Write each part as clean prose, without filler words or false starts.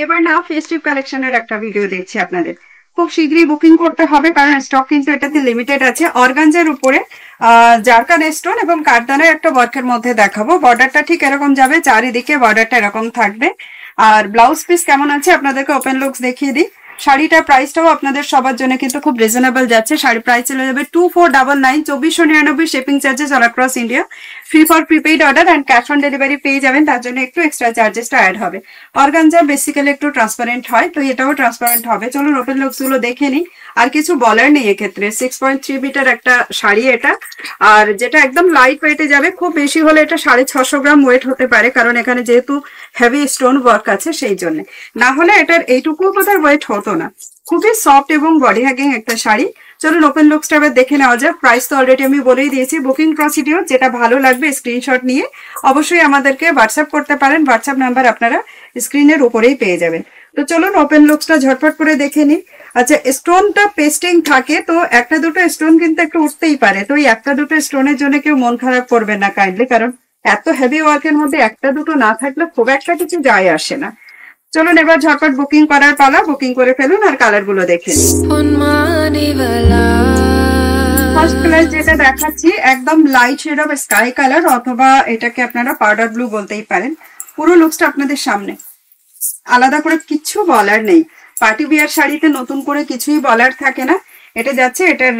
এবার না ফেস্টিভ কালেকশনের একটা ভিডিও দেখছি আপনাদের। খুব শীঘ্রই বুকিং করতে হবে কারণ স্টক কিন্তু এটাতে লিমিটেড আছে। অর্গানজার উপরে জারকান স্টোন এবং কাঠদানের একটা ওয়ার্কের মধ্যে দেখাবো। বর্ডারটা ঠিক এরকম যাবে, চারিদিকে বর্ডারটা এরকম থাকবে। আর ব্লাউজ পিস কেমন আছে আপনাদেরকে ওপেন লুকস দেখিয়ে দিই। শাড়িটার প্রাইসটাও আপনাদের সবার জন্য কিন্তু খুব রিজনেবল যাচ্ছে। শাড়ি প্রাইস চলে যাবে 2499, 2499 shipping charges all across India. Free for prepaid order and cash on delivery পেয়ে যাবেন, তার জন্য একটু এক্সট্রা চার্জেসটা অ্যাড হবে। অর্গানজা বেসিক্যালি একটু ট্রান্সপারেন্ট হয়, তো এটাও ট্রান্সপারেন্ট হবে। চলুন ওপেন লুকস গুলো দেখে নিই। আর কিছু বলার নেই এক্ষেত্রে। 6.3 মিটার একটা শাড়ি এটা, আর যেটা একদম লাইট ওয়েটে যাবে। খুব বেশি হলে এটা 650 গ্রাম ওয়েট হতে পারে, কারণ এখানে যেহেতু হেভি স্টোন ওয়ার্ক আছে সেই জন্য। না হলে এটার এইটুকু বোধহয় ওয়েট হতো না। খুবই সফট এবং বডি হ্যাগিং একটা শাড়ি। চলুন ওপেন লুকসটা এবার দেখে নেওয়া যাক। প্রাইস তো অলরেডি আমি বলেই দিয়েছি। বুকিং প্রসিডিওর, যেটা ভালো লাগবে স্ক্রিনশট নিয়ে অবশ্যই আমাদেরকে হোয়াটসঅ্যাপ করতে পারেন। হোয়াটসঅ্যাপ নাম্বার আপনারা স্ক্রিনের উপরেই পেয়ে যাবেন। তো চলুন ওপেন লুকসটা ঝটপট করে দেখে নিই। আচ্ছা, স্টোনটা পেস্টিং থাকে, তো একটা দুটো স্টোন কিন্তু একটু উঠতেই পারে। তো এই একটা দুটো স্টোনের জন্য কেউ মন খারাপ করবেন না কাইন্ডলি, কারণ এত হেভি ওয়ার্কের মধ্যে একটা দুটো না থাকলে খুব একটা কিছু যায় আসে না। চলুন এবার ঝটপট বুকিং করার পালা। বুকিং করে ফেলুন আর কালার গুলো দেখে ফার্স্ট কালার যেটা দেখাচ্ছি একদম light shade of sky colour, অথবা এটাকে আপনারা পাউডার ব্লু বলতেই পারেন। পুরো লুকসটা আপনাদের সামনে, আলাদা করে কিচ্ছু বলার নেই। পার্টি বিয়ার শাড়িতে নতুন করে কিছুই বলার থাকে না। এটা যাচ্ছে এটার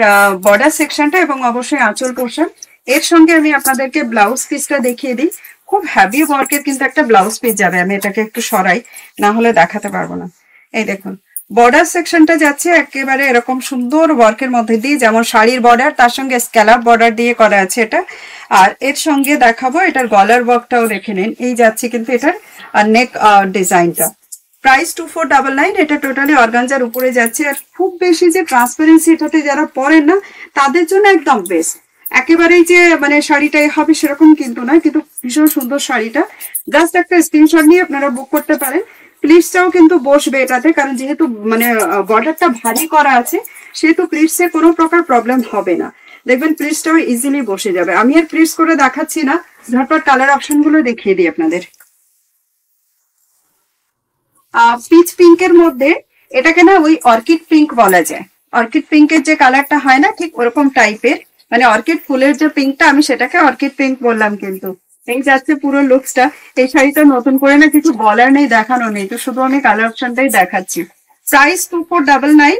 বর্ডার সেকশনটা এবং অবশ্যই আঁচল পোর্শন। এর সঙ্গে আমি আপনাদেরকে ব্লাউজ পিসটা দেখিয়ে দিই। খুব হ্যাভি ওয়ার্কের কিন্তু একটা ব্লাউজ পিস যাবে। আমি এটাকে একটু সরাই, না হলে দেখাতে পারবো না। এই দেখুন, বর্ডার সেকশনটা যাচ্ছে একেবারে এরকম সুন্দর ওয়ার্কের মধ্যে দিয়ে, যেমন শাড়ির বর্ডার তার সঙ্গে স্ক্যালাপ বর্ডার দিয়ে করা আছে এটা। আর এর সঙ্গে দেখাবো এটার গলার ওয়ার্কটাও দেখে নিন। এই যাচ্ছে কিন্তু এটার নেক ডিজাইনটা। প্রাইস 2499। এটা টোটালি অর্গানজার উপরে যাচ্ছে। আর খুব বেশি যে ট্রান্সপারেন্সি এটাতে যারা পরেন না তাদের জন্য একদম বেস্ট। একেবারেই যে মানে শাড়িটাই হবে সেরকম কিন্তু নয়, কিন্তু ভীষণ সুন্দর শাড়িটা। জাস্ট একটা স্ক্রিনশট নিয়ে আপনারা বুক করতে পারেন। প্লিটসটাও কিন্তু বসবে এটাতে, কারণ যেহেতু মানে বর্ডারটা ভারী করা আছে সেহেতু প্লিটসে কোনো প্রকার প্রবলেম হবে না। দেখবেন প্লিটসটাও ইজিলি বসে যাবে। আমি আর প্লিটস করে দেখাচ্ছি না, ঝটপট কালার অপশন গুলো দেখিয়ে দিই আপনাদের। পিচ পিঙ্কের মধ্যে এটাকে না ওই অর্কিড পিঙ্ক বলা যায়। অর্কিড পিঙ্কের যে কালারটা হয় না ঠিক ওরকম টাইপের, মানে অর্কিড ফুলের যে পিঙ্কটা, আমি সেটাকে অর্কিড পিঙ্ক বললাম। কিন্তু এই যাচ্ছে পুরো লুকসটা। এই শাড়িটা নতুন করে না কিছু বলার নেই, দেখানো নেই, তো শুধু আমি কালার অপশনটাই দেখাচ্ছি। Price 2499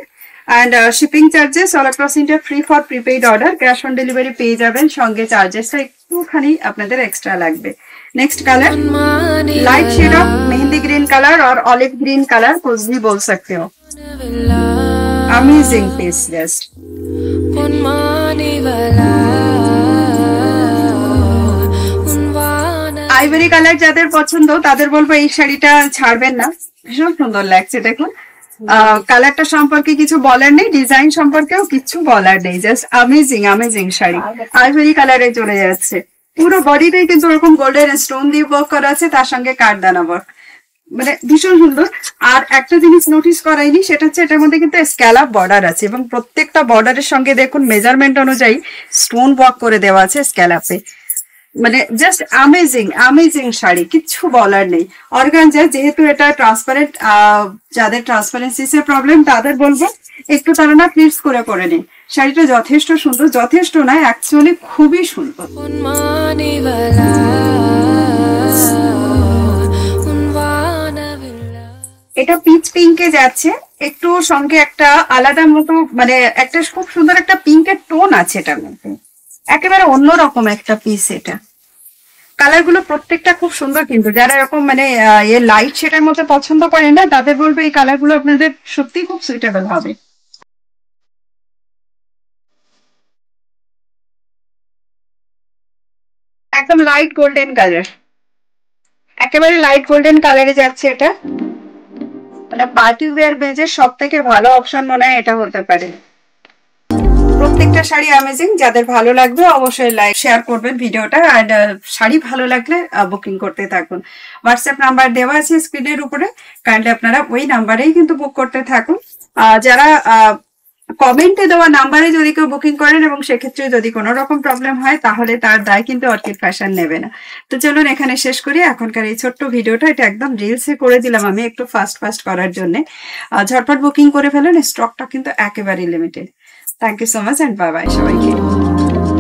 and shipping charges all across India free for prepaid order. Cash on delivery পেয়ে যাবেন, সঙ্গে চার্জেসটা একটুখানি আপনাদের এক্সট্রা লাগবে। Next colour light shade of mehndi green colour और ऑलिव ग्रीन कलर, कुछ भी बोल सकते हो। Amazing piece just. Ivory colour যাদের পছন্দ তাদের বলবো এই শাড়িটা ছাড়বেন না, ভীষণ সুন্দর লাগছে। দেখুন কালারটা সম্পর্কে কিছু বলার নেই, ডিজাইন সম্পর্কেও কিছু বলার নেই, just amazing amazing sari. Ivory কালারে চলে যাচ্ছে। পুরো বডিটাই কিন্তু ওরকম গোল্ডেন স্টোন দিয়ে ওয়ার্ক করা আছে, তার সঙ্গে কাঠদানা ওয়ার্ক, মানে ভীষণ সুন্দর। আর একটা জিনিস নোটিস করাইনি, সেটা হচ্ছে এটার মধ্যে কিন্তু স্ক্যালাপ বর্ডার আছে এবং প্রত্যেকটা বর্ডারের সঙ্গে দেখুন মেজারমেন্ট অনুযায়ী স্টোন ওয়ার্ক করে দেওয়া আছে স্ক্যালাপে। মানে জাস্ট অ্যামেজিং অ্যামেজিং শাড়ি, কিচ্ছু বলার নেই। অর্গানজা যেহেতু এটা ট্রান্সপারেন্ট, যাদের ট্রান্সপারেন্সিসের প্রবলেম তাদের বলবো একটু তারা না প্লিটস করে নিন। শাড়িটা যথেষ্ট সুন্দর, যথেষ্ট নয় অ্যাকচুয়ালি খুবই সুন্দর। এটা পিচ পিঙ্কে যাচ্ছে, একটু সঙ্গে একটা আলাদা মতো মানে একটা খুব সুন্দর একটা পিঙ্কের টোন আছে এটার মধ্যে, একেবারে অন্যরকম একটা পিস এটা। কালার গুলো প্রত্যেকটা খুব সুন্দর, কিন্তু যারা এরকম মানে লাইট শেডের মধ্যে পছন্দ করেন না তাদের বলবো এই কালার গুলো আপনাদের সত্যি খুব সুইটেবল হবে। একদম লাইট গোল্ডেন কালার, একেবারে লাইট গোল্ডেন কালারে যাচ্ছে এটা। মানে পার্টি ওয়্যার বেজের সব থেকে ভালো অপশন মনে হয় এটা হতে পারে। প্রত্যেকটা শাড়ি অ্যামেজিং, যাদের ভালো লাগবে অবশ্যই লাইক শেয়ার করবেন ভিডিওটা। আর শাড়ি ভালো লাগলে বুকিং করতে থাকুন। হোয়াটসঅ্যাপ নাম্বার দেওয়া আছে স্ক্রিনের উপরে, কাইন্ডলি আপনারা ওই নাম্বারেই কিন্তু বুক করতে থাকুন। যারা কমেন্টে দেওয়া নাম্বারে যদি কেউ বুকিং করেন এবং সেক্ষেত্রে যদি কোনো রকম প্রবলেম হয় তাহলে তার দায় কিন্তু অর্কিড ফ্যাশন নেবে না। তো চলুন এখানে শেষ করি এখনকার এই ছোট্ট ভিডিওটা। এটা একদম রিলসে করে দিলাম আমি একটু ফাস্ট করার জন্য। ঝটপট বুকিং করে ফেলেন, স্টকটা কিন্তু একেবারেই limited. Thank you so much and bye bye সবাইকে।